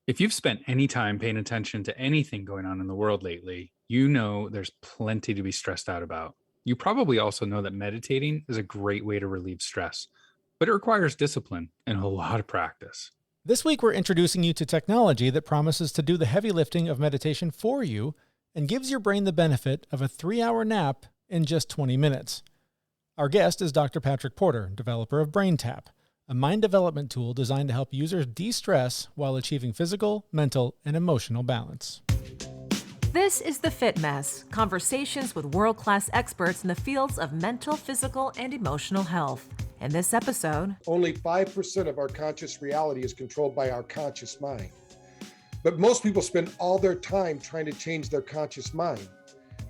If you've spent any time paying attention to anything going on in the world lately, you know there's plenty to be stressed out about. You probably also know that meditating is a great way to relieve stress, but it requires discipline and a lot of practice. This week, we're introducing you to technology that promises to do the heavy lifting of meditation for you and gives your brain the benefit of a 3-hour nap in just 20 minutes. Our guest is Dr. Patrick Porter, developer of BrainTap, a mind development tool designed to help users de-stress while achieving physical, mental, and emotional balance. This is The Fit Mess, conversations with world-class experts in the fields of mental, physical, and emotional health. In this episode, only 5% of our conscious reality is controlled by our conscious mind. But most people spend all their time trying to change their conscious mind.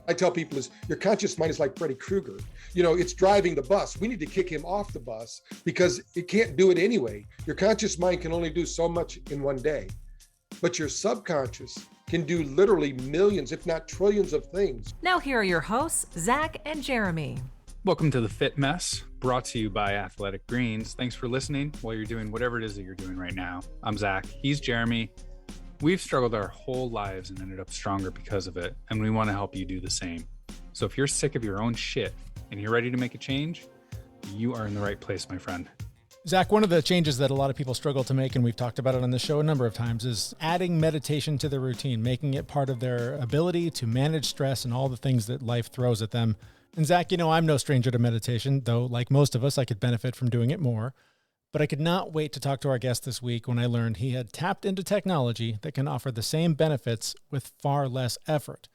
I tell people your conscious mind is like Freddy Krueger. It's driving the bus. We need to kick him off the bus because it can't do it anyway. Your conscious mind can only do so much in one day. But your subconscious can do literally millions, if not trillions of things. Now here are your hosts, Zach and Jeremy. Welcome to The Fit Mess, brought to you by Athletic Greens. Thanks for listening while you're doing whatever it is that you're doing right now. I'm Zach. He's Jeremy. We've struggled our whole lives and ended up stronger because of it, and we want to help you do the same. So if you're sick of your own shit and you're ready to make a change, you are in the right place, my friend. Zach, one of the changes that a lot of people struggle to make, and we've talked about it on the show a number of times, is adding meditation to their routine, making it part of their ability to manage stress and all the things that life throws at them. And Zach, I'm no stranger to meditation, though like most of us, I could benefit from doing it more. But I could not wait to talk to our guest this week when I learned he had tapped into technology that can offer the same benefits with far less effort.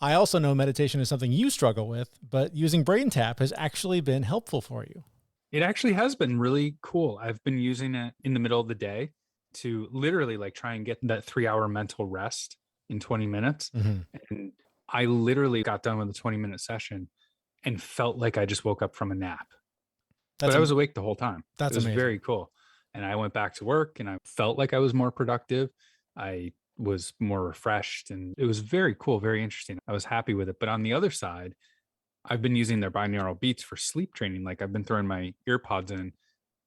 I also know meditation is something you struggle with, but using BrainTap has actually been helpful for you. It actually has been really cool. I've been using it in the middle of the day to literally try and get that 3-hour mental rest in 20 minutes. Mm-hmm. And I literally got done with a 20-minute session and felt like I just woke up from a nap. But I was awake the whole time. That's It was amazing. very cool. And I went back to work and I felt like I was more productive. I was more refreshed and it was very cool, very interesting. I was happy with it. But on the other side, I've been using their binaural beats for sleep training. I've been throwing my ear pods in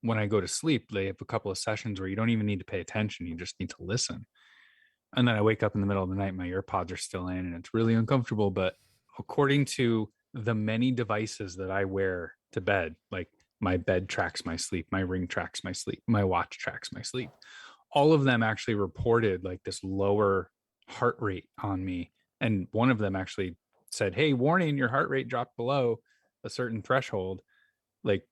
when I go to sleep. They have a couple of sessions where you don't even need to pay attention. You just need to listen. And then I wake up in the middle of the night, my ear pods are still in and it's really uncomfortable. But according to the many devices that I wear to bed, my bed tracks my sleep, my ring tracks my sleep, my watch tracks my sleep. All of them actually reported this lower heart rate on me. And one of them actually said, hey, warning, your heart rate dropped below a certain threshold.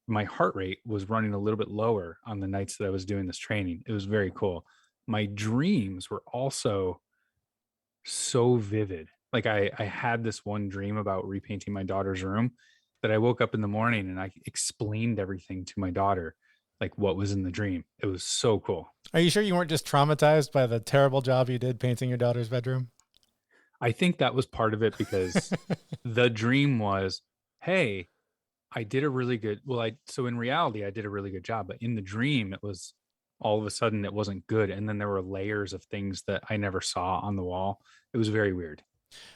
My heart rate was running a little bit lower on the nights that I was doing this training. It was very cool. My dreams were also so vivid. I had this one dream about repainting my daughter's room that I woke up in the morning and I explained everything to my daughter, what was in the dream. It was so cool. Are you sure you weren't just traumatized by the terrible job you did painting your daughter's bedroom? I think that was part of it because the dream was, hey, I did a really good, so in reality, I did a really good job, but in the dream, it was all of a sudden it wasn't good. And then there were layers of things that I never saw on the wall. It was very weird.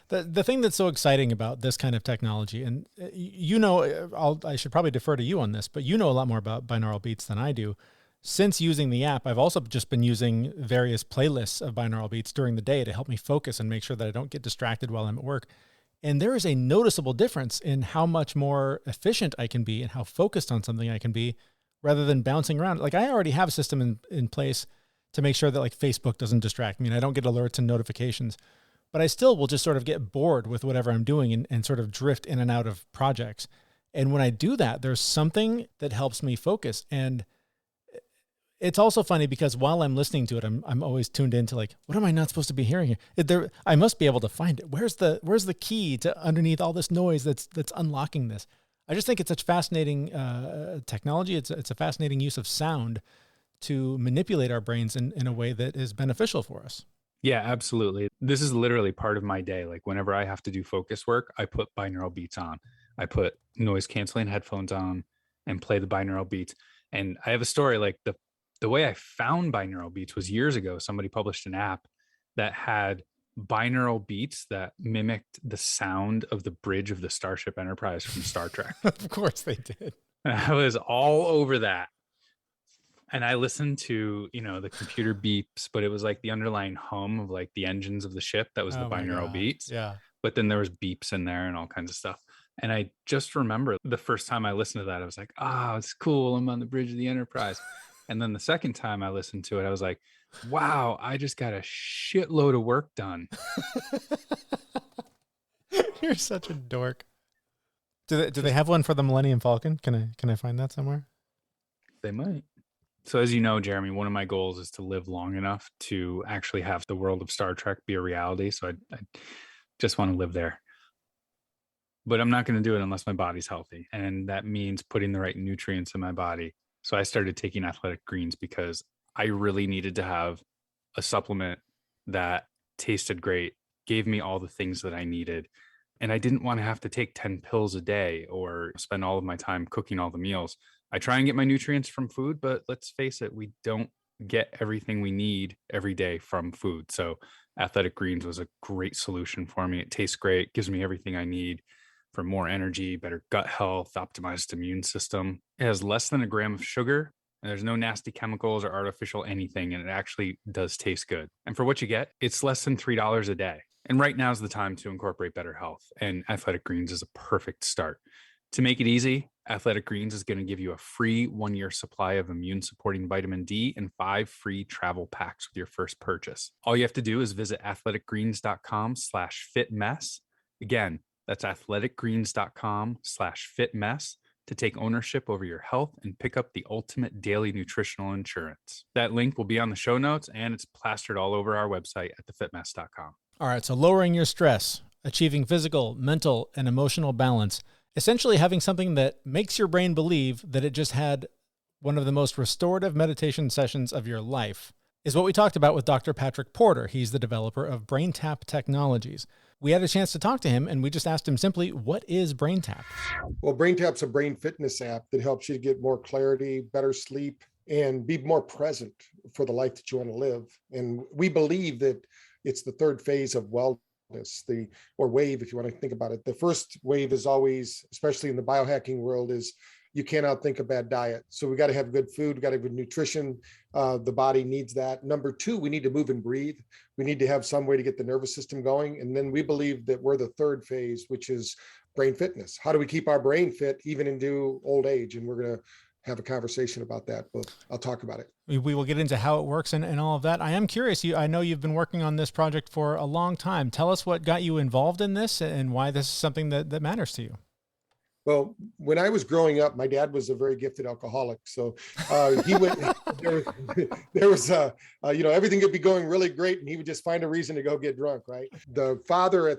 The thing that's so exciting about this kind of technology, and I should probably defer to you on this, but you know a lot more about binaural beats than I do. Since using the app, I've also just been using various playlists of binaural beats during the day to help me focus and make sure that I don't get distracted while I'm at work. And there is a noticeable difference in how much more efficient I can be and how focused on something I can be rather than bouncing around. I already have a system in place to make sure that Facebook doesn't distract me and I don't get alerts and notifications. But I still will just sort of get bored with whatever I'm doing and sort of drift in and out of projects. And when I do that, there's something that helps me focus. And it's also funny because while I'm listening to it, I'm always tuned into what am I not supposed to be hearing here? I must be able to find it. Where's the key to underneath all this noise that's unlocking this? I just think it's such fascinating technology. It's a fascinating use of sound to manipulate our brains in a way that is beneficial for us. Yeah, absolutely. This is literally part of my day. Whenever I have to do focus work, I put binaural beats on. I put noise canceling headphones on and play the binaural beats. And I have a story. The way I found binaural beats was years ago. Somebody published an app that had binaural beats that mimicked the sound of the bridge of the Starship Enterprise from Star Trek. Of course they did. And I was all over that. And I listened to, the computer beeps, but it was like the underlying hum of like the engines of the ship. That was the Oh my binaural God. beats. Yeah. But then there was beeps in there and all kinds of stuff. And I just remember the first time I listened to that, I was like, it's cool. I'm on the bridge of the Enterprise. And then the second time I listened to it, I was like, wow, I just got a shitload of work done. You're such a dork. Do they have one for the Millennium Falcon? Can I find that somewhere? They might. So as you know, Jeremy, one of my goals is to live long enough to actually have the world of Star Trek be a reality. So I just want to live there. But I'm not going to do it unless my body's healthy. And that means putting the right nutrients in my body. So I started taking Athletic Greens because I really needed to have a supplement that tasted great, gave me all the things that I needed. And I didn't want to have to take 10 pills a day or spend all of my time cooking all the meals. I try and get my nutrients from food, but let's face it, we don't get everything we need every day from food. So Athletic Greens was a great solution for me. It tastes great, gives me everything I need for more energy, better gut health, optimized immune system. It has less than a gram of sugar, and there's no nasty chemicals or artificial anything, and it actually does taste good. And for what you get, it's less than $3 a day. And right now is the time to incorporate better health, and Athletic Greens is a perfect start. To make it easy, Athletic Greens is going to give you a free 1-year supply of immune supporting vitamin D and 5 free travel packs with your first purchase. All you have to do is visit athleticgreens.com/fitmess. Again, that's athleticgreens.com/fitmess to take ownership over your health and pick up the ultimate daily nutritional insurance. That link will be on the show notes, and it's plastered all over our website at thefitmess.com. All right. So lowering your stress, achieving physical, mental, and emotional balance, essentially having something that makes your brain believe that it just had one of the most restorative meditation sessions of your life is what we talked about with Dr. Patrick Porter. He's the developer of BrainTap Technologies. We had a chance to talk to him, and we just asked him simply, what is BrainTap? Well, BrainTap's a brain fitness app that helps you get more clarity, better sleep, and be more present for the life that you want to live. And we believe that it's the third phase of wellness, or wave, if you want to think about it. The first wave is always, especially in the biohacking world, is you can't outthink a bad diet. So we got to have good food, we got to have good nutrition. The body needs that. Number two, we need to move and breathe. We need to have some way to get the nervous system going. And then we believe that we're the third phase, which is brain fitness. How do we keep our brain fit even into old age? And we're going to have a conversation about that, but I'll talk about it. We will get into how it works and all of that. I am curious. I know you've been working on this project for a long time. Tell us what got you involved in this and why this is something that matters to you. Well, when I was growing up, my dad was a very gifted alcoholic. So he went, there was everything could be going really great and he would just find a reason to go get drunk, right? The Father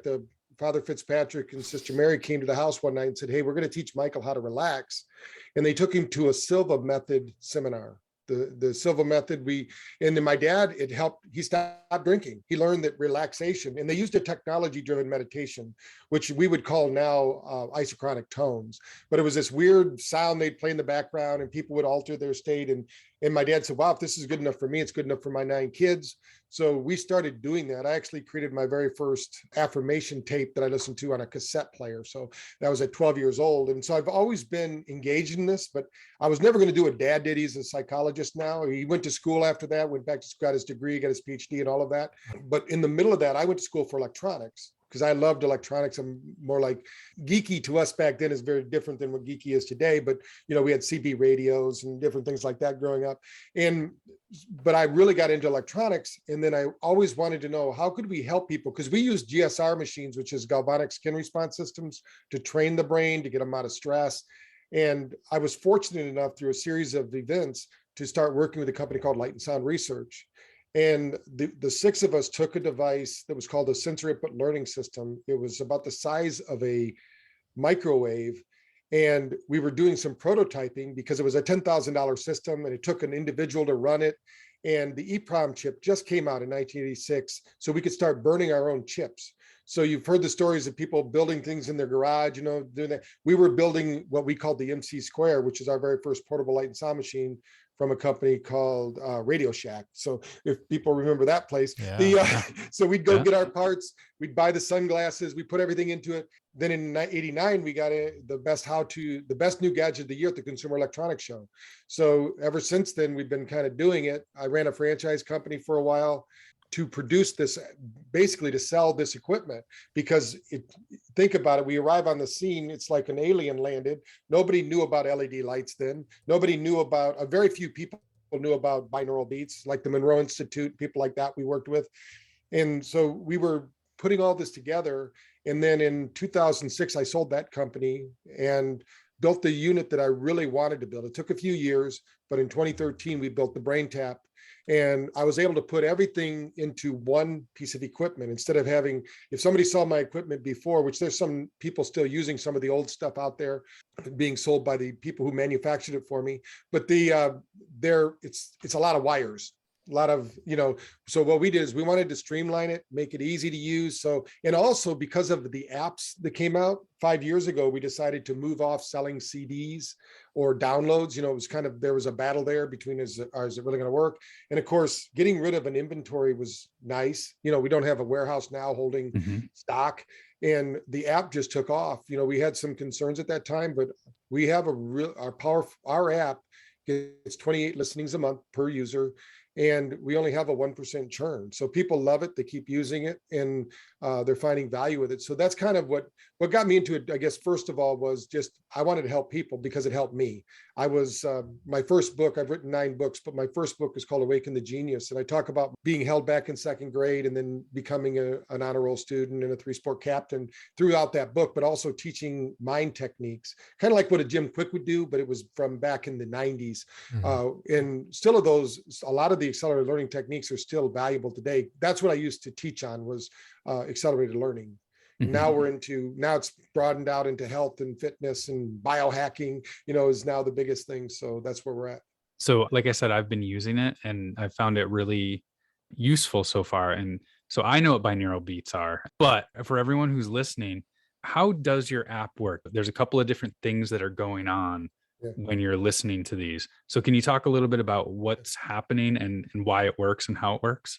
Fitzpatrick and Sister Mary came to the house one night and said, hey, we're going to teach Michael how to relax. And they took him to a Silva method seminar. The Silva method, and then my dad, it helped, he stopped drinking. He learned that relaxation, and they used a technology-driven meditation, which we would call now isochronic tones. But it was this weird sound they'd play in the background and people would alter their state. And my dad said, wow, if this is good enough for me, it's good enough for my 9 kids. So we started doing that. I actually created my very first affirmation tape that I listened to on a cassette player. So that was at 12 years old. And so I've always been engaged in this, but I was never going to do what Dad did. He's a psychologist now. He went to school after that, went back to school, got his degree, got his PhD and all of that. But in the middle of that, I went to school for electronics because I loved electronics. I'm more like geeky. To us back then is very different than what geeky is today. But, we had CB radios and different things like that growing up. But I really got into electronics. And then I always wanted to know, how could we help people? Because we use GSR machines, which is galvanic skin response systems, to train the brain, to get them out of stress. And I was fortunate enough through a series of events to start working with a company called Light and Sound Research. And the 6 of us took a device that was called a sensory input learning system. It was about the size of a microwave. And we were doing some prototyping because it was a $10,000 system and it took an individual to run it. And the EEPROM chip just came out in 1986. So we could start burning our own chips. So you've heard the stories of people building things in their garage, doing that. We were building what we called the MC Square, which is our very first portable light and sound machine from a company called Radio Shack. So if people remember that place, so we'd go get our parts, we'd buy the sunglasses, we put everything into it. Then in '89, we got the best new gadget of the year at the Consumer Electronics Show. So ever since then, we've been kind of doing it. I ran a franchise company for a while to produce this, basically to sell this equipment, because think about it, we arrive on the scene, it's like an alien landed. Nobody knew about LED lights then. Nobody knew about, very few people knew about binaural beats, like the Monroe Institute, people like that we worked with. And so we were putting all this together. And then in 2006, I sold that company and built the unit that I really wanted to build. It took a few years, but in 2013, we built the BrainTap. And I was able to put everything into one piece of equipment instead of having, if somebody saw my equipment before, which there's some people still using some of the old stuff out there being sold by the people who manufactured it for me, but it's a lot of wires. A lot of, so what we did is we wanted to streamline it, make it easy to use. So, and also because of the apps that came out 5 years ago, we decided to move off selling CDs or downloads. It was kind of, there was a battle there between, is it really going to work? And of course, getting rid of an inventory was nice. We don't have a warehouse now holding stock, and the app just took off. We had some concerns at that time, but we have our app gets 28 listenings a month per user. And we only have a 1% churn. So people love it. They keep using it, and they're finding value with it. So that's kind of what got me into it, I guess, first of all, was just, I wanted to help people because it helped me. I was, my first book, I've written 9 books, but my first book is called Awaken the Genius. And I talk about being held back in 2nd grade and then becoming an honor roll student and a 3-sport captain throughout that book, but also teaching mind techniques, kind of like what a Jim Quick would do, but it was from back in the 90s. And still a lot of the accelerated learning techniques are still valuable today. That's what I used to teach on, was accelerated learning. Now it's broadened out into health and fitness, and biohacking, is now the biggest thing. So that's where we're at. So like I said, I've been using it and I found it really useful so far. And so I know what binaural beats are, but for everyone who's listening, how does your app work? There's a couple of different things that are going on when you're listening to these. So can you talk a little bit about what's happening and why it works and how it works?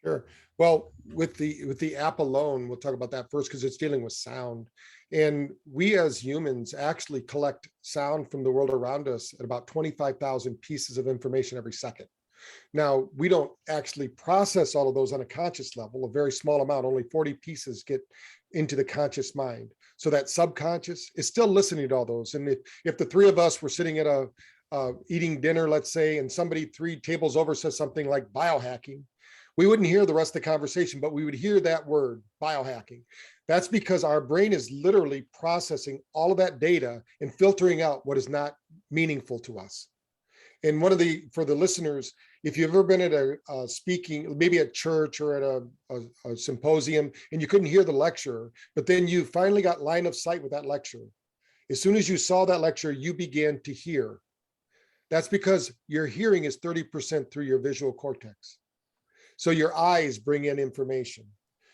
Sure. Well, with the app alone, we'll talk about that first because it's dealing with sound. And we as humans actually collect sound from the world around us at about 25,000 pieces of information every second. Now, we don't actually process all of those on a conscious level, a very small amount, only 40 pieces get into the conscious mind. So that subconscious is still listening to all those. And if the 3 of us were sitting at eating dinner, let's say, and somebody 3 tables over says something like biohacking, we wouldn't hear the rest of the conversation, but we would hear that word, biohacking. That's because our brain is literally processing all of that data and filtering out what is not meaningful to us. And for the listeners, if you've ever been at a speaking, maybe at church or at a symposium, and you couldn't hear the lecturer, but then you finally got line of sight with that lecturer. As soon as you saw that lecturer, you began to hear. That's because your hearing is 30% through your visual cortex. So your eyes bring in information.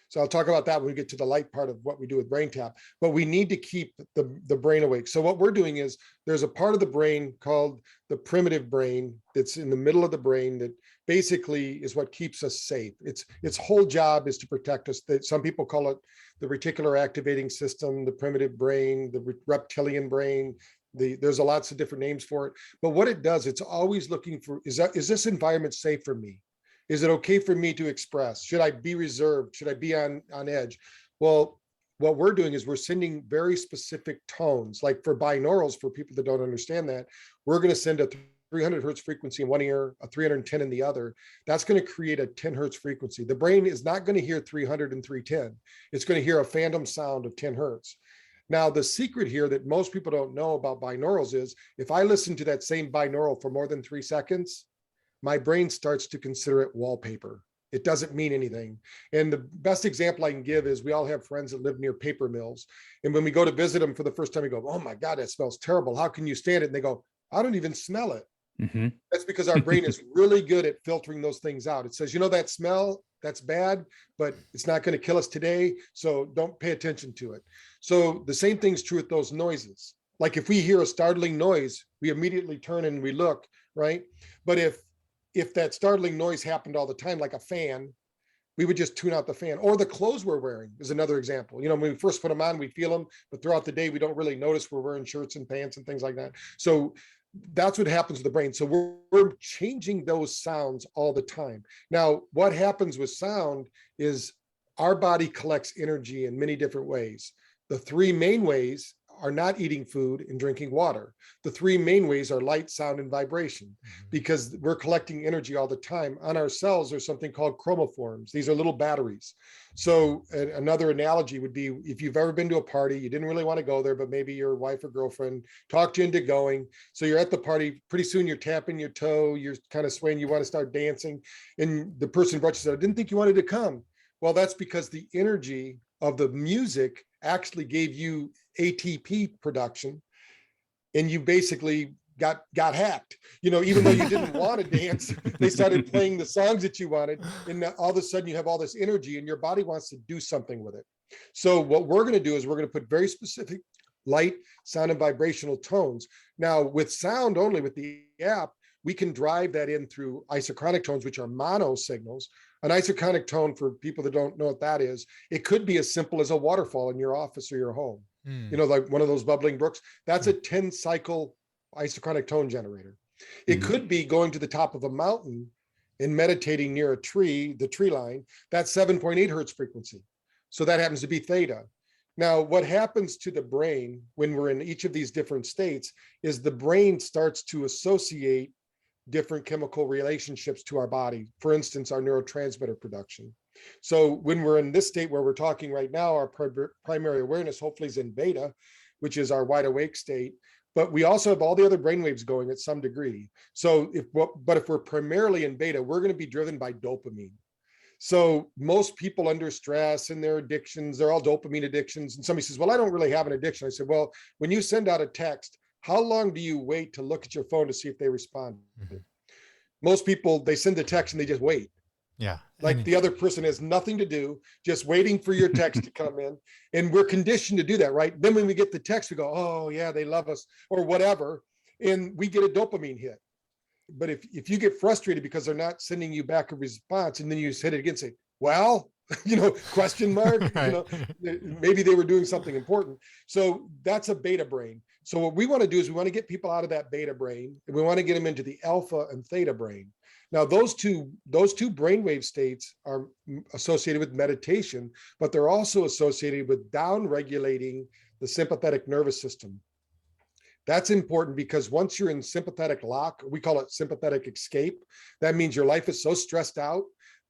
So I'll talk about that when we get to the light part of what we do with BrainTap, but we need to keep the brain awake. So what we're doing is there's a part of the brain called the primitive brain that's in the middle of the brain that basically is what keeps us safe. Its whole job is to protect us. Some people call it the reticular activating system, the primitive brain, the reptilian brain. There's lots of different names for it. But what it does, it's always looking for, is this environment safe for me? Is it okay for me to express? Should I be reserved? Should I be on edge? Well, what we're doing is we're sending very specific tones. Like for binaurals, for people that don't understand that, we're going to send a 300 hertz frequency in one ear, a 310 in the other. That's going to create a 10 hertz frequency. The brain is not going to hear 300 and 310. It's going to hear a phantom sound of 10 hertz. Now, the secret here that most people don't know about binaurals is if I listen to that same binaural for more than 3 seconds, my brain starts to consider it wallpaper. It doesn't mean anything. And the best example I can give is we all have friends that live near paper mills. And when we go to visit them for the first time, we go, oh my God, that smells terrible. How can you stand it? And they go, I don't even smell it. Mm-hmm. That's because our brain is really good at filtering those things out. It says, that smell, that's bad, but it's not going to kill us today. So don't pay attention to it. So the same thing's true with those noises. Like if we hear a startling noise, we immediately turn and we look. right? But if that startling noise happened all the time, like a fan, we would just tune out the fan. Or the clothes we're wearing is another example. When we first put them on, we feel them, but throughout the day, we don't really notice we're wearing shirts and pants and things like that. So that's what happens with the brain. So we're changing those sounds all the time. Now, what happens with sound is our body collects energy in many different ways. The three main ways are not eating food and drinking water. The three main ways are light, sound, and vibration, because we're collecting energy all the time. On our cells, there's something called chromophores. These are little batteries. So another analogy would be, if you've ever been to a party, you didn't really want to go there, but maybe your wife or girlfriend talked you into going. So you're at the party, pretty soon you're tapping your toe, you're kind of swaying, you want to start dancing. And the person brought you said, I didn't think you wanted to come. Well, that's because the energy of the music actually gave you ATP production, and you basically got hacked. Even though you didn't want to dance, they started playing the songs that you wanted, and all of a sudden you have all this energy, and your body wants to do something with it. So what we're going to do is we're going to put very specific light, sound, and vibrational tones. Now, with sound only, with the app, we can drive that in through isochronic tones, which are mono signals. An isochronic tone, for people that don't know what that is, it could be as simple as a waterfall in your office or your home. Like one of those bubbling brooks. That's a 10-cycle isochronic tone generator. It could be going to the top of a mountain and meditating near a tree, the tree line. That's 7.8 hertz frequency. So that happens to be theta. Now, what happens to the brain when we're in each of these different states is the brain starts to associate different chemical relationships to our body. For instance, our neurotransmitter production. So when we're in this state where we're talking right now, our primary awareness hopefully is in beta, which is our wide awake state. But we also have all the other brainwaves going at some degree. So if we're primarily in beta, we're going to be driven by dopamine. So most people under stress and their addictions, they're all dopamine addictions. And somebody says, well, I don't really have an addiction. I said, well, when you send out a text, how long do you wait to look at your phone to see if they respond? Most people, they send the text and they just wait. Yeah. Like the other person has nothing to do, just waiting for your text to come in. And we're conditioned to do that, right? Then when we get the text, we go, oh yeah, they love us or whatever. And we get a dopamine hit. But if you get frustrated because they're not sending you back a response, and then you just hit it again, say, well, question mark, right. Maybe they were doing something important. So that's a beta brain. So what we want to do is we want to get people out of that beta brain, and we want to get them into the alpha and theta brain. Now, those two brainwave states are associated with meditation, but they're also associated with down-regulating the sympathetic nervous system. That's important because once you're in sympathetic lock, we call it sympathetic escape. That means your life is so stressed out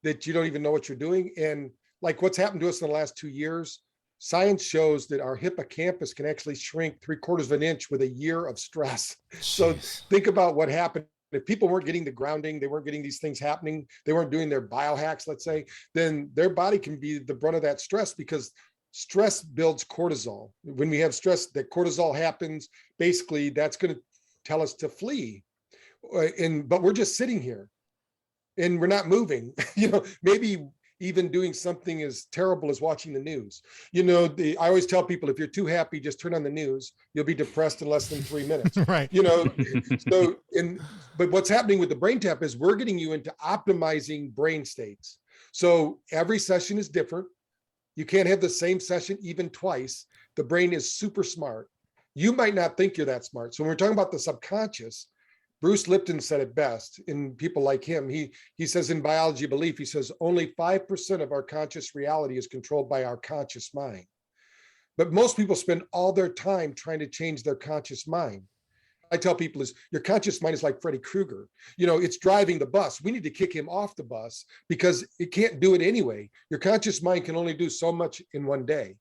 that you don't even know what you're doing. And like what's happened to us in the last 2 years, science shows that our hippocampus can actually shrink 3/4 of an inch with a year of stress. Jeez. So think about what happened. If people weren't getting the grounding, they weren't getting these things happening, they weren't doing their biohacks, let's say, then their body can be the brunt of that stress, because stress builds cortisol. When we have stress, that cortisol happens, basically that's going to tell us to flee. But we're just sitting here and we're not moving. Maybe even doing something as terrible as watching the news. I always tell people, if you're too happy, just turn on the news. You'll be depressed in less than 3 minutes. Right. But what's happening with the BrainTap is we're getting you into optimizing brain states. So every session is different. You can't have the same session even twice. The brain is super smart. You might not think you're that smart. So when we're talking about the subconscious, Bruce Lipton said it best, and people like him, he says in Biology Belief, he says only 5% of our conscious reality is controlled by our conscious mind. But most people spend all their time trying to change their conscious mind. I tell people is your conscious mind is like Freddy Krueger. It's driving the bus. We need to kick him off the bus because it can't do it anyway. Your conscious mind can only do so much in one day,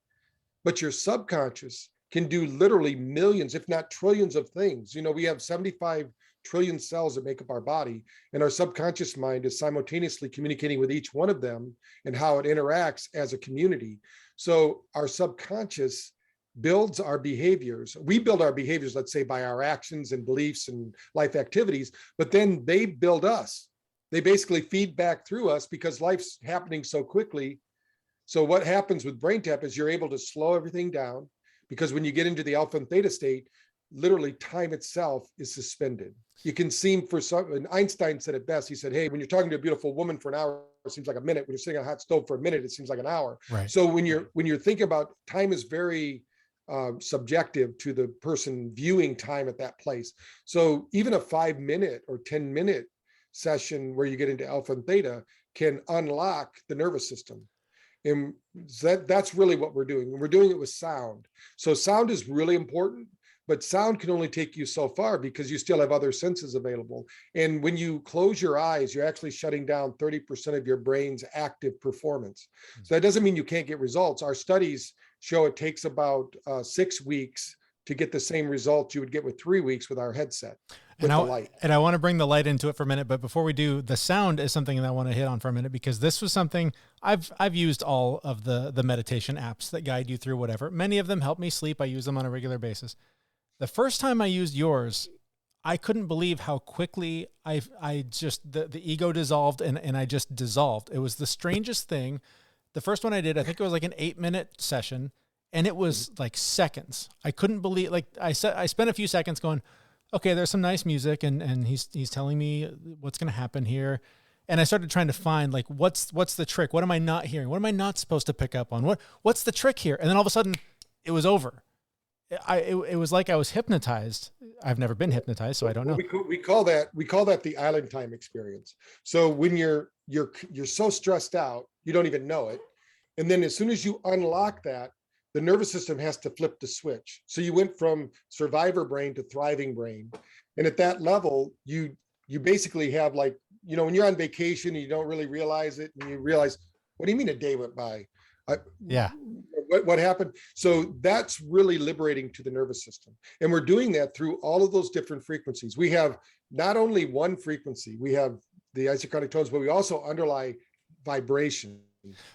but your subconscious can do literally millions, if not trillions of things. We have 75 trillion cells that make up our body, and our subconscious mind is simultaneously communicating with each one of them and how it interacts as a community. So our subconscious builds our behaviors. We build our behaviors, let's say, by our actions and beliefs and life activities, but then they build us. They basically feed back through us because life's happening so quickly. So what happens with BrainTap is you're able to slow everything down, because when you get into the alpha and theta state, literally time itself is suspended. You can seem for some, and Einstein said it best. He said, hey, when you're talking to a beautiful woman for an hour, it seems like a minute. When you're sitting on a hot stove for a minute, it seems like an hour. Right. So when you're thinking about time is very subjective to the person viewing time at that place. So even a 5-minute or 10-minute session where you get into alpha and theta can unlock the nervous system. And that's really what we're doing. And we're doing it with sound. So sound is really important, but sound can only take you so far because you still have other senses available. And when you close your eyes, you're actually shutting down 30% of your brain's active performance. So that doesn't mean you can't get results. Our studies show it takes about 6 weeks to get the same results you would get with 3 weeks with our headset. And I want to bring the light into it for a minute, but before we do, the sound is something that I want to hit on for a minute, because this was something I've used all of the meditation apps that guide you through whatever. Many of them help me sleep. I use them on a regular basis. The first time I used yours, I couldn't believe how quickly I just, the ego dissolved and I just dissolved. It was the strangest thing. The first one I did, I think it was like an 8-minute session, and it was like seconds. I couldn't believe, like I spent a few seconds going, okay, there's some nice music and he's telling me what's going to happen here. And I started trying to find like, what's the trick? What am I not hearing? What am I not supposed to pick up on? What's the trick here? And then all of a sudden it was over. It was like I was hypnotized. I've never been hypnotized, so I don't know. We call that the island time experience. So when you're so stressed out, you don't even know it. And then as soon as you unlock that, the nervous system has to flip the switch. So you went from survivor brain to thriving brain. And at that level, you basically have, like, when you're on vacation and you don't really realize it, and you realize, what do you mean a day went by? Yeah. What happened? So that's really liberating to the nervous system. And we're doing that through all of those different frequencies. We have not only one frequency, we have the isochronic tones, but we also underlie vibration.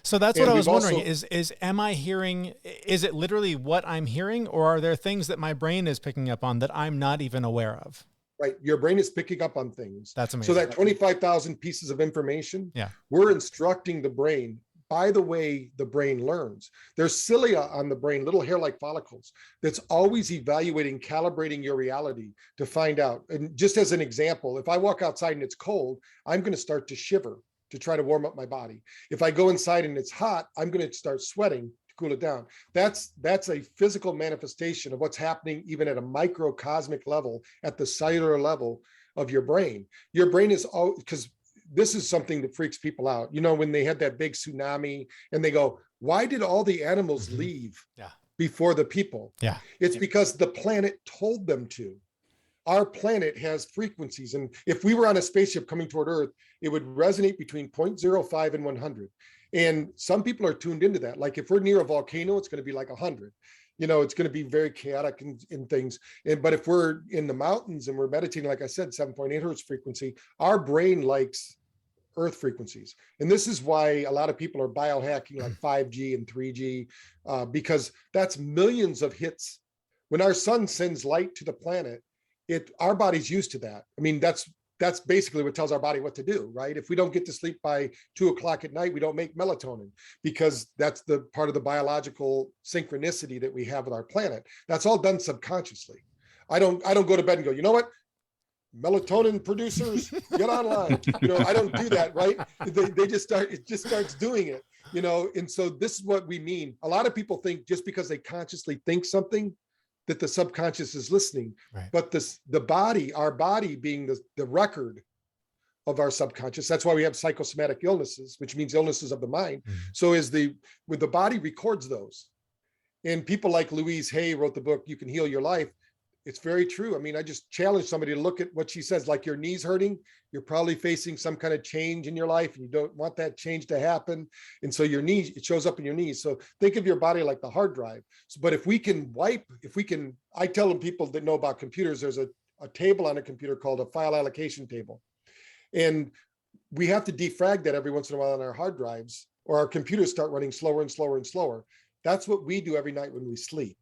So that's what I was wondering is am I hearing, is it literally what I'm hearing, or are there things that my brain is picking up on that I'm not even aware of? Right. Your brain is picking up on things. That's amazing. So that 25,000 pieces of information, yeah, we're instructing the brain by the way the brain learns. There's cilia on the brain, little hair-like follicles, that's always evaluating, calibrating your reality to find out. And just as an example, if I walk outside and it's cold, I'm going to start to shiver to try to warm up my body. If I go inside and it's hot, I'm going to start sweating to cool it down. That's a physical manifestation of what's happening even at a microcosmic level, at the cellular level of your brain. Your brain is all, because this is something that freaks people out. When they had that big tsunami and they go, why did all the animals leave before the people? Yeah. It's because the planet told them to. Our planet has frequencies. And if we were on a spaceship coming toward Earth, it would resonate between 0.05 and 100. And some people are tuned into that. Like if we're near a volcano, it's going to be like 100. It's going to be very chaotic in things. But if we're in the mountains and we're meditating, like I said, 7.8 hertz frequency, our brain likes Earth frequencies. And this is why a lot of people are biohacking like 5G and 3G, because that's millions of hits. When our sun sends light to the planet, our body's used to that. I mean, that's basically what tells our body what to do, right? If we don't get to sleep by 2:00 at night, we don't make melatonin, because that's the part of the biological synchronicity that we have with our planet. That's all done subconsciously. I don't go to bed and go, you know what? Melatonin producers, get online. I don't do that, right? They just start, it just starts doing it, and so this is what we mean. A lot of people think just because they consciously think something, that the subconscious is listening, right? But our body being the record of our subconscious. That's why we have psychosomatic illnesses, which means illnesses of the mind. Mm-hmm. So the body records those. And people like Louise Hay wrote the book, You Can Heal Your Life. It's very true. I mean, I just challenge somebody to look at what she says, like your knees hurting, you're probably facing some kind of change in your life and you don't want that change to happen. And so your knees, it shows up in your knees. So think of your body like the hard drive. But if we can, I tell them, people that know about computers, there's a table on a computer called a file allocation table. And we have to defrag that every once in a while on our hard drives, or our computers start running slower and slower and slower. That's what we do every night when we sleep.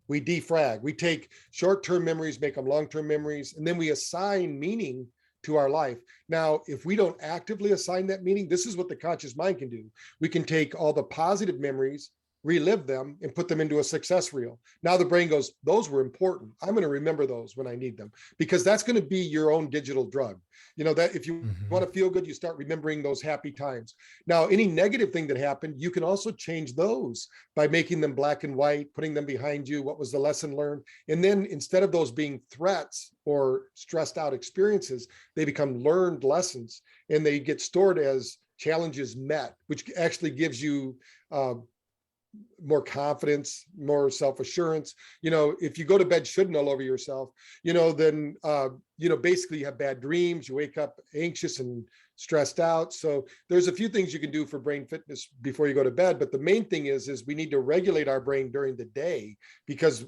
We defrag. We take short-term memories, make them long-term memories, and then we assign meaning to our life. Now, if we don't actively assign that meaning, this is what the conscious mind can do. We can take all the positive memories relive them, and put them into a success reel. Now the brain goes, those were important. I'm going to remember those when I need them, because that's going to be your own digital drug. You know, that if you want to feel good, you start remembering those happy times. Now, any negative thing that happened, you can also change those by making them black and white, putting them behind you. What was the lesson learned? And then instead of those being threats or stressed out experiences, they become learned lessons, and they get stored as challenges met, which actually gives you more confidence, more self-assurance. You know, if you go to bed shouldn't all over yourself, you know, then, you know, basically you have bad dreams, you wake up anxious and stressed out. So there's a few things you can do for brain fitness before you go to bed. But the main thing is we need to regulate our brain during the day, because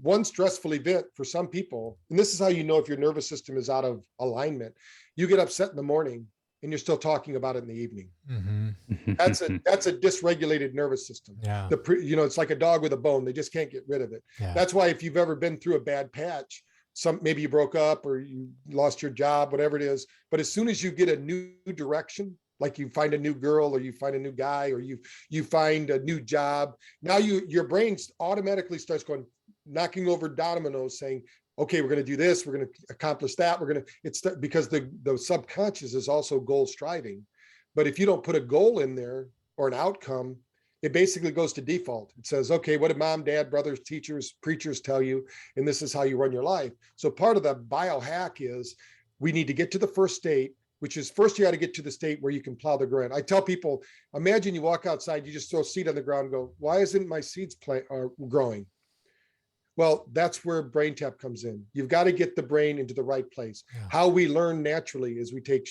one stressful event for some people, and this is how you know if your nervous system is out of alignment, you get upset in the morning and you're still talking about it in the evening. That's a dysregulated nervous system. Yeah. You know, it's like a dog with a bone. They just can't get rid of it. Yeah. That's why if you've ever been through a bad patch, maybe you broke up or you lost your job, whatever it is. But as soon as you get a new direction, like you find a new girl or you find a new guy or you find a new job, now your brain automatically starts going, knocking over dominoes, saying, okay, we're going to do this, we're going to accomplish that, it's because the subconscious is also goal striving. But if you don't put a goal in there or an outcome, it basically goes to default. It says, okay, what did mom, dad, brothers, teachers, preachers tell you? And this is how you run your life. So part of the biohack is we need to get to the first state, which is first you got to get to the state where you can plow the ground. I tell people, imagine you walk outside, you just throw seed on the ground and go, why isn't my seeds growing? Well, that's where BrainTap comes in. You've got to get the brain into the right place. Yeah. How we learn naturally is we take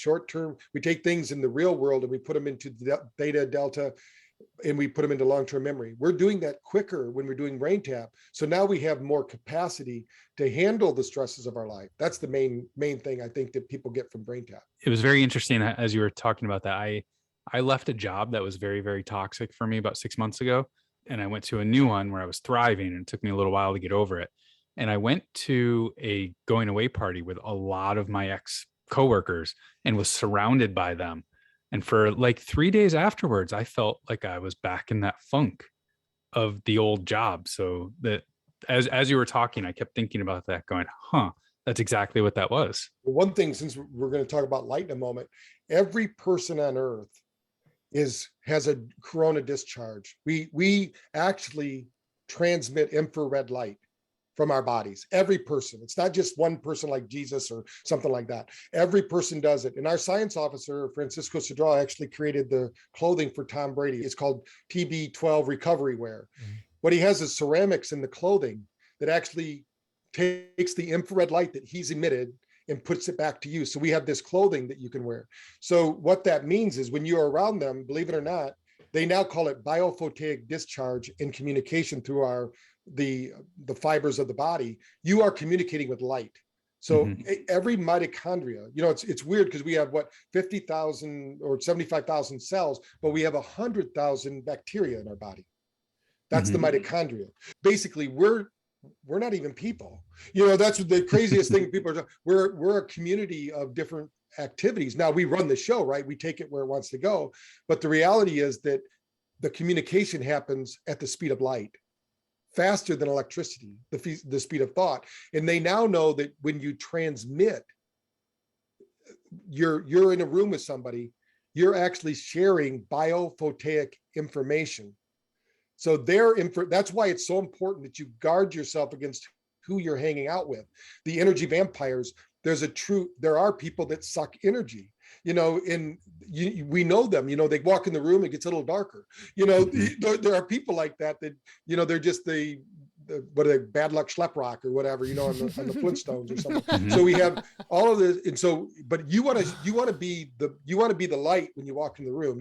we take things in the real world and we put them into theta, delta, and we put them into long-term memory. We're doing that quicker when we're doing BrainTap. So now we have more capacity to handle the stresses of our life. That's the main thing I think that people get from BrainTap. It was very interesting as you were talking about that. I left a job that was very, very toxic for me about 6 months ago. And I went to a new one where I was thriving, and it took me a little while to get over it. And I went to a going away party with a lot of my ex coworkers and was surrounded by them. And for like 3 days afterwards, I felt like I was back in that funk of the old job. So that as you were talking, I kept thinking about that, going, that's exactly what that was. One thing, since we're going to talk about light in a moment, every person on earth has a corona discharge. We actually transmit infrared light from our bodies. Every person. It's not just one person like Jesus or something like that. Every person does it. And our science officer, Francisco Cedral, actually created the clothing for Tom Brady. It's called TB12 recovery wear. What he has is ceramics in the clothing that actually takes the infrared light that he's emitted and puts it back to you. So we have this clothing that you can wear. So what that means is when you're around them, believe it or not, they now call it biophotic discharge in communication through the fibers of the body. You are communicating with light. So every mitochondria, you know, it's weird because we have 50,000 or 75,000 cells, but we have 100,000 bacteria in our body. That's the mitochondria. Basically, we're not even people. You know, that's the craziest thing people are. We're a community of different activities. Now we run the show, right? We take it where it wants to go. But the reality is that the communication happens at the speed of light, faster than electricity, the speed of thought. And they now know that when you transmit, you're in a room with somebody, you're actually sharing biophotic information. So that's why it's so important that you guard yourself against who you're hanging out with. The energy vampires, there are people that suck energy, you know, and we know them, you know, they walk in the room, it gets a little darker. You know, there are people like that, you know, they're just the bad luck schleprock or whatever, you know, on the Flintstones or something. So we have all of this. And so, but you want to be the light when you walk in the room.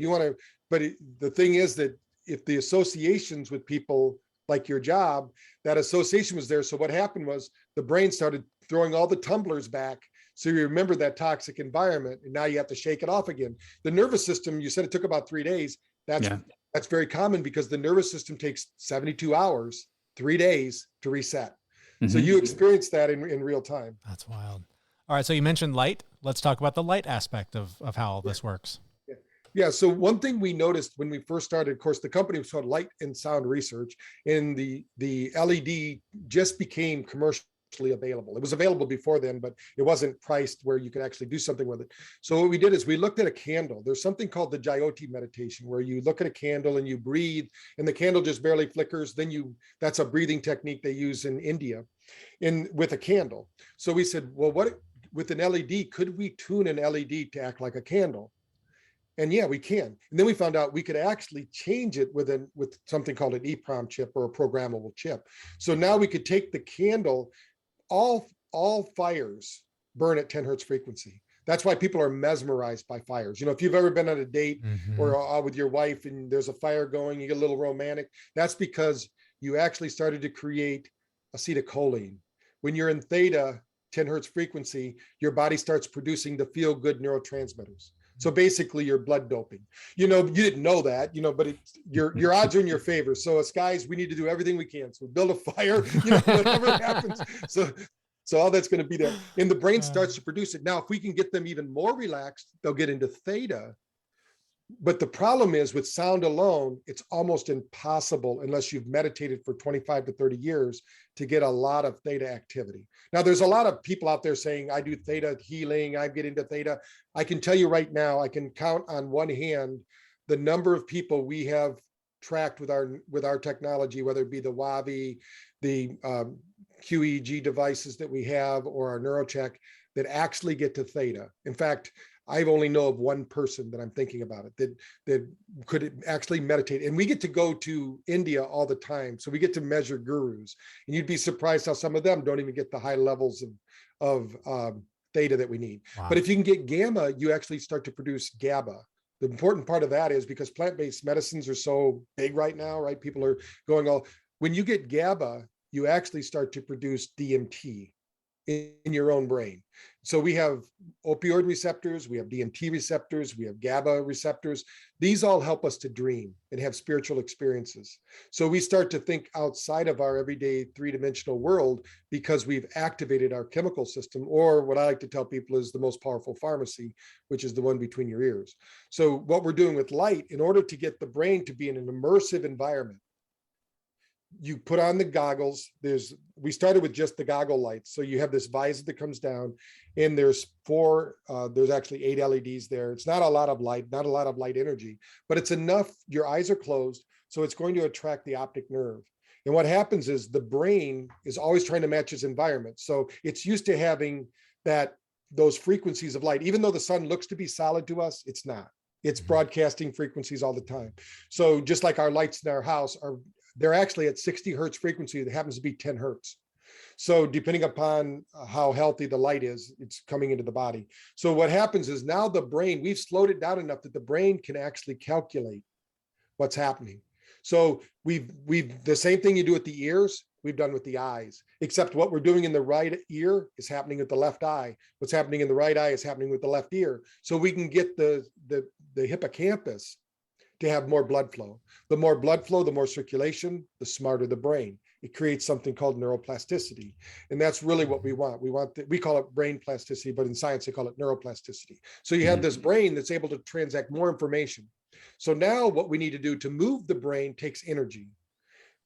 The thing is that if the associations with people like your job, that association was there. So what happened was the brain started throwing all the tumblers back. So you remember that toxic environment, and now you have to shake it off again. The nervous system, you said it took about 3 days. That's very common because the nervous system takes 72 hours, 3 days to reset. So you experience that in real time. That's wild. All right. So you mentioned light. Let's talk about the light aspect of how all this works. Yeah. So one thing we noticed when we first started, of course, the company was called Light and Sound Research, and the LED just became commercially available. It was available before then, but it wasn't priced where you could actually do something with it. So what we did is we looked at a candle. There's something called the Jyoti meditation, where you look at a candle and you breathe, and the candle just barely flickers. Then that's a breathing technique they use in India, with a candle. So we said, well, what with an LED, could we tune an LED to act like a candle? And yeah, we can. And then we found out we could actually change it with something called an EEPROM chip, or a programmable chip. So now we could take the candle, all fires burn at 10 hertz frequency. That's why people are mesmerized by fires. If you've ever been on a date or out with your wife and there's a fire going, you get a little romantic. That's because you actually started to create acetylcholine. When you're in theta, 10 hertz frequency, your body starts producing the feel good neurotransmitters. So basically you're blood doping. You didn't know that, but your odds are in your favor. So us guys, we need to do everything we can. So build a fire, whatever happens. So all that's going to be there. And the brain starts to produce it. Now, if we can get them even more relaxed, they'll get into theta. But the problem is, with sound alone, it's almost impossible, unless you've meditated for 25 to 30 years, to get a lot of theta activity. Now, there's a lot of people out there saying, I do theta healing, I get into theta. I can tell you right now, I can count on one hand the number of people we have tracked with our technology, whether it be the Wavi, the QEEG devices that we have, or our NeuroCheck, that actually get to theta. In fact, I only know of one person that I'm thinking about it that could actually meditate. And we get to go to India all the time. So we get to measure gurus, and you'd be surprised how some of them don't even get the high levels of theta that we need. Wow. But if you can get gamma, you actually start to produce GABA. The important part of that is, because plant-based medicines are so big right now, right? People are going when you get GABA, you actually start to produce DMT in your own brain. So we have opioid receptors, we have DMT receptors, we have GABA receptors. These all help us to dream and have spiritual experiences. So we start to think outside of our everyday three-dimensional world, because we've activated our chemical system, or what I like to tell people is the most powerful pharmacy, which is the one between your ears. So what we're doing with light, in order to get the brain to be in an immersive environment, you put on the goggles. We started with just the goggle lights. So you have this visor that comes down, and there's actually 8 LEDs there. It's not a lot of light, not a lot of light energy, but it's enough. Your eyes are closed, so it's going to attract the optic nerve. And what happens is, the brain is always trying to match its environment. So it's used to having those frequencies of light. Even though the sun looks to be solid to us, it's not. It's broadcasting frequencies all the time. So just like our lights in our house they're actually at 60 hertz frequency that happens to be 10 hertz. So depending upon how healthy the light is, it's coming into the body. So what happens is, now the brain, we've slowed it down enough that the brain can actually calculate what's happening. So we've the same thing you do with the ears, we've done with the eyes, except what we're doing in the right ear is happening with the left eye. What's happening in the right eye is happening with the left ear. So we can get the hippocampus to have more blood flow. The more blood flow, the more circulation, the smarter the brain. It creates something called neuroplasticity. And that's really what we want. We call it brain plasticity, but in science, they call it neuroplasticity. So you have this brain that's able to transact more information. So now what we need to do to move the brain takes energy.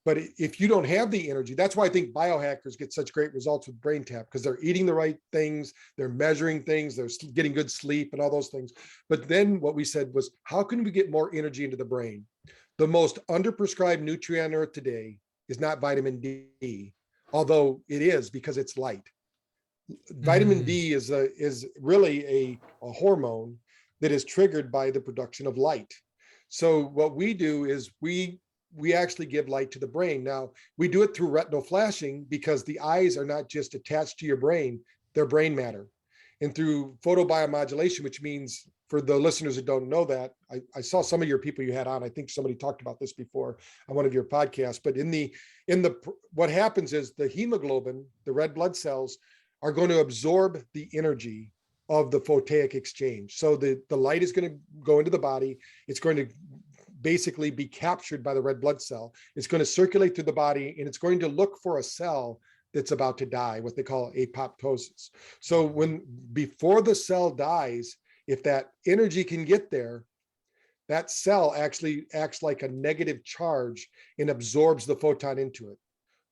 But if you don't have the energy, that's why I think biohackers get such great results with BrainTap, because they're eating the right things, they're measuring things, they're getting good sleep and all those things. But then what we said was, how can we get more energy into the brain? The most underprescribed nutrient on earth today is not vitamin D, although it is, because it's light. Vitamin D is really a hormone that is triggered by the production of light. So what we do is we actually give light to the brain. Now, we do it through retinal flashing, because the eyes are not just attached to your brain, they're brain matter. And through photobiomodulation, which means, for the listeners that don't know that, I saw some of your people you had on. I think somebody talked about this before on one of your podcasts. But what happens is, the hemoglobin, the red blood cells, are going to absorb the energy of the photic exchange. So the light is going to go into the body. It's going to basically be captured by the red blood cell. It's going to circulate through the body, and it's going to look for a cell that's about to die, what they call apoptosis. So before the cell dies, if that energy can get there, that cell actually acts like a negative charge and absorbs the photon into it.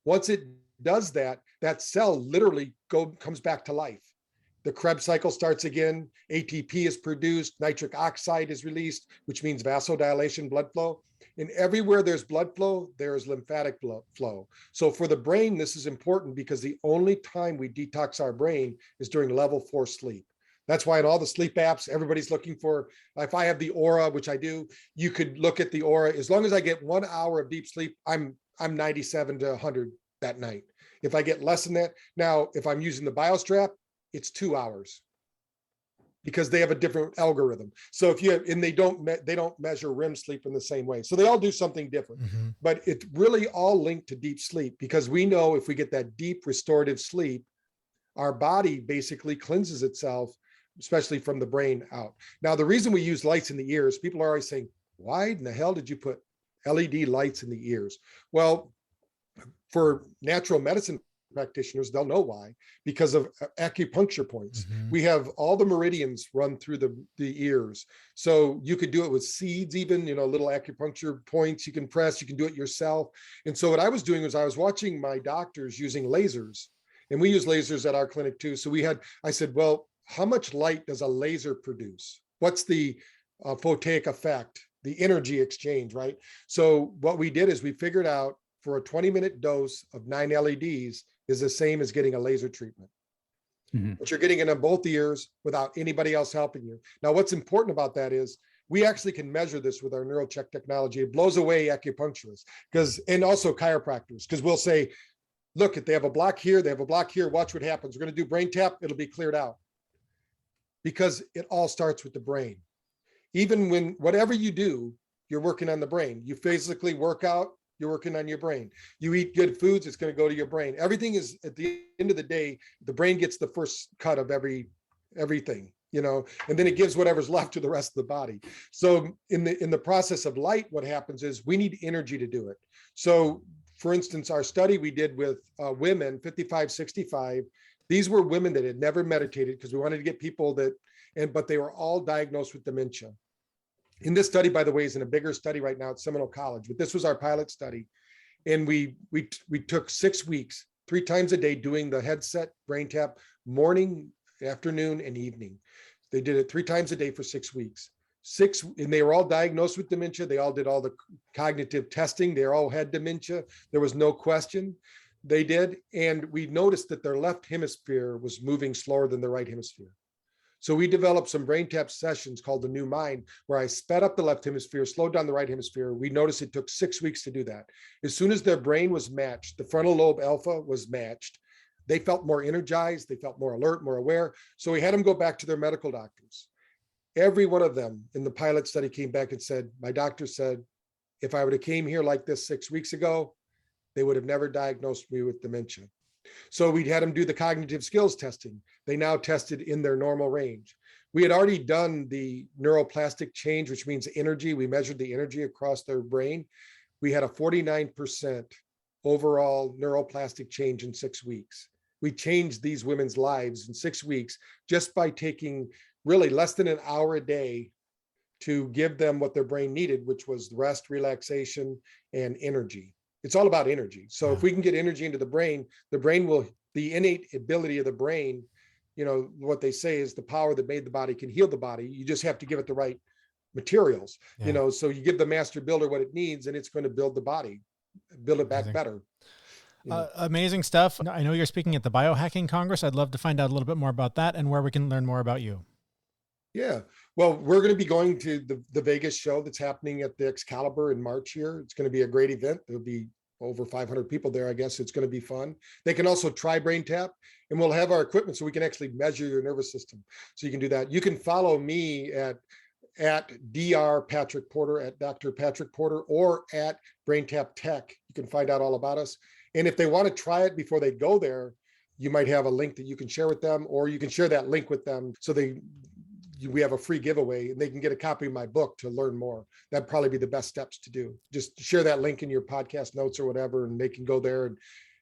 Once it does that, that cell literally comes back to life. The Krebs cycle starts again, ATP is produced, nitric oxide is released, which means vasodilation, blood flow. And everywhere there's blood flow, there is lymphatic blood flow. So for the brain, this is important because the only time we detox our brain is during level 4 sleep. That's why in all the sleep apps, everybody's looking for, if I have the Aura, which I do, you could look at the Aura. As long as I get 1 hour of deep sleep, I'm 97 to 100 that night. If I get less than that, now, if I'm using the BioStrap, it's 2 hours because they have a different algorithm. So if you have, and they don't measure REM sleep in the same way. So they all do something different, but it's really all linked to deep sleep because we know if we get that deep restorative sleep, our body basically cleanses itself, especially from the brain out. Now, the reason we use lights in the ears, people are always saying, why in the hell did you put LED lights in the ears? Well, for natural medicine practitioners, they'll know why, because of acupuncture points. We have all the meridians run through the ears. So you could do it with seeds, even, little acupuncture points you can press, you can do it yourself. And so what I was doing was I was watching my doctors using lasers, and we use lasers at our clinic too. So I said, well, how much light does a laser produce? What's the photic effect, the energy exchange, right? So what we did is we figured out for a 20-minute dose of 9 LEDs is the same as getting a laser treatment. But you're getting it in both ears without anybody else helping you. Now, what's important about that is we actually can measure this with our NeuroCheck technology. It blows away acupuncturists and also chiropractors, because we'll say, look, if they have a block here, they have a block here, watch what happens. We're going to do BrainTap, it'll be cleared out. Because it all starts with the brain. Even when, whatever you do, you're working on the brain. You physically work out, you're working on your brain. You eat good foods, it's going to go to your brain. Everything is, at the end of the day, the brain gets the first cut of everything, and then it gives whatever's left to the rest of the body. So in the process of light, what happens is we need energy to do it. So for instance, our study we did with women, 55, 65, these were women that had never meditated because we wanted to get people but they were all diagnosed with dementia. In this study, by the way, is in a bigger study right now at Seminole College, but this was our pilot study. And we took 6 weeks, 3 times a day doing the headset BrainTap, morning, afternoon, and evening. They did it 3 times a day for 6 weeks. And they were all diagnosed with dementia. They all did all the cognitive testing. They all had dementia. There was no question. They did. And we noticed that their left hemisphere was moving slower than the right hemisphere. So we developed some BrainTap sessions called the New Mind, where I sped up the left hemisphere, slowed down the right hemisphere. We noticed it took 6 weeks to do that. As soon as their brain was matched, the frontal lobe alpha was matched, they felt more energized, they felt more alert, more aware. So we had them go back to their medical doctors. Every one of them in the pilot study came back and said, my doctor said, if I would have came here like this 6 weeks ago, they would have never diagnosed me with dementia. So we had them do the cognitive skills testing. They now tested in their normal range. We had already done the neuroplastic change, which means energy. We measured the energy across their brain. We had a 49% overall neuroplastic change in 6 weeks. We changed these women's lives in 6 weeks just by taking really less than an hour a day to give them what their brain needed, which was rest, relaxation, and energy. It's all about energy. So if we can get energy into the brain will, the innate ability of the brain, what they say is the power that made the body can heal the body. You just have to give it the right materials, so you give the master builder what it needs and it's going to build the body, build it back better. Amazing stuff. I know you're speaking at the Biohacking Congress. I'd love to find out a little bit more about that and where we can learn more about you. Yeah. Well, we're going to be going to the Vegas show that's happening at the Excalibur in March here. It's going to be a great event. There'll be over 500 people there. I guess it's going to be fun. They can also try BrainTap, and we'll have our equipment so we can actually measure your nervous system. So you can do that. You can follow me at Dr. Patrick Porter, at Dr. Patrick Porter, or at BrainTap Tech. You can find out all about us. And if they want to try it before they go there, you might have a link that you can share with them, or you can share that link with them so we have a free giveaway and they can get a copy of my book to learn more. That'd probably be the best steps to do. Just share that link in your podcast notes or whatever, and they can go there.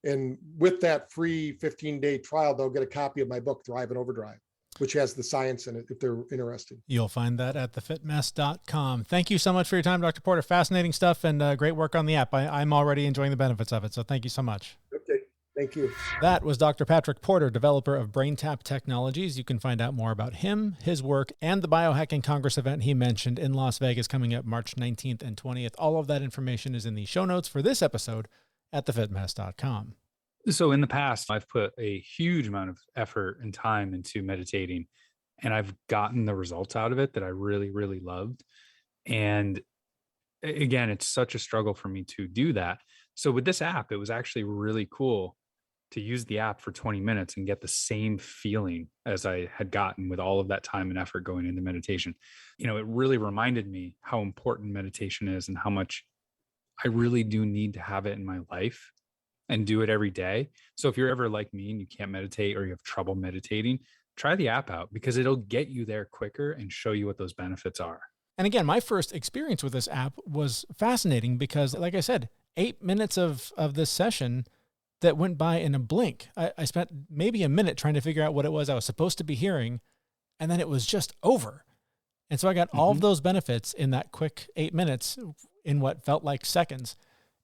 And with that free 15-day trial, they'll get a copy of my book, Thrive and Overdrive. which has the science in it if they're interested. You'll find that at thefitmess.com. Thank you so much for your time, Dr. Porter. Fascinating stuff and great work on the app. I'm already enjoying the benefits of it. So thank you so much. Okay. Thank you. That was Dr. Patrick Porter, developer of BrainTap Technologies. You can find out more about him, his work, and the Biohacking Congress event he mentioned in Las Vegas coming up March 19th and 20th. All of that information is in the show notes for this episode at thefitmess.com. So in the past, I've put a huge amount of effort and time into meditating, and I've gotten the results out of it that I really, really loved. And again, it's such a struggle for me to do that. So with this app, it was actually really cool to use the app for 20 minutes and get the same feeling as I had gotten with all of that time and effort going into meditation. You know, it really reminded me how important meditation is and how much I really do need to have it in my life and do it every day. So if you're ever like me and you can't meditate or you have trouble meditating, try the app out because it'll get you there quicker and show you what those benefits are. And again, my first experience with this app was fascinating because, like I said, 8 minutes of this session that went by in a blink. I spent maybe a minute trying to figure out what it was I was supposed to be hearing, and then it was just over. And so I got all of those benefits in that quick 8 minutes in what felt like seconds.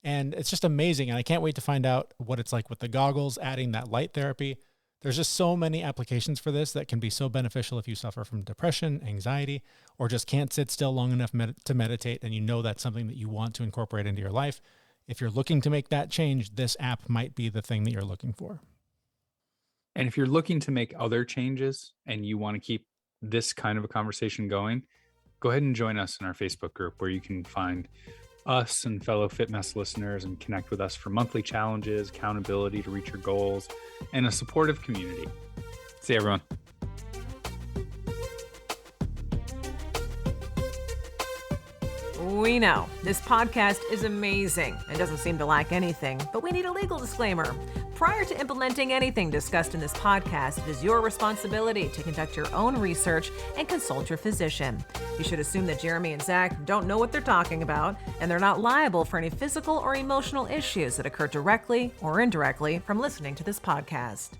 And it's just amazing. And I can't wait to find out what it's like with the goggles, adding that light therapy. There's just so many applications for this that can be so beneficial if you suffer from depression, anxiety, or just can't sit still long enough to meditate, and you know that's something that you want to incorporate into your life. If you're looking to make that change, this app might be the thing that you're looking for. And if you're looking to make other changes and you want to keep this kind of a conversation going, go ahead and join us in our Facebook group where you can find us and fellow FitMess listeners and connect with us for monthly challenges, accountability to reach your goals, and a supportive community. See you, everyone. We know this podcast is amazing and doesn't seem to lack anything, but we need a legal disclaimer. Prior to implementing anything discussed in this podcast, it is your responsibility to conduct your own research and consult your physician. You should assume that Jeremy and Zach don't know what they're talking about, and they're not liable for any physical or emotional issues that occur directly or indirectly from listening to this podcast.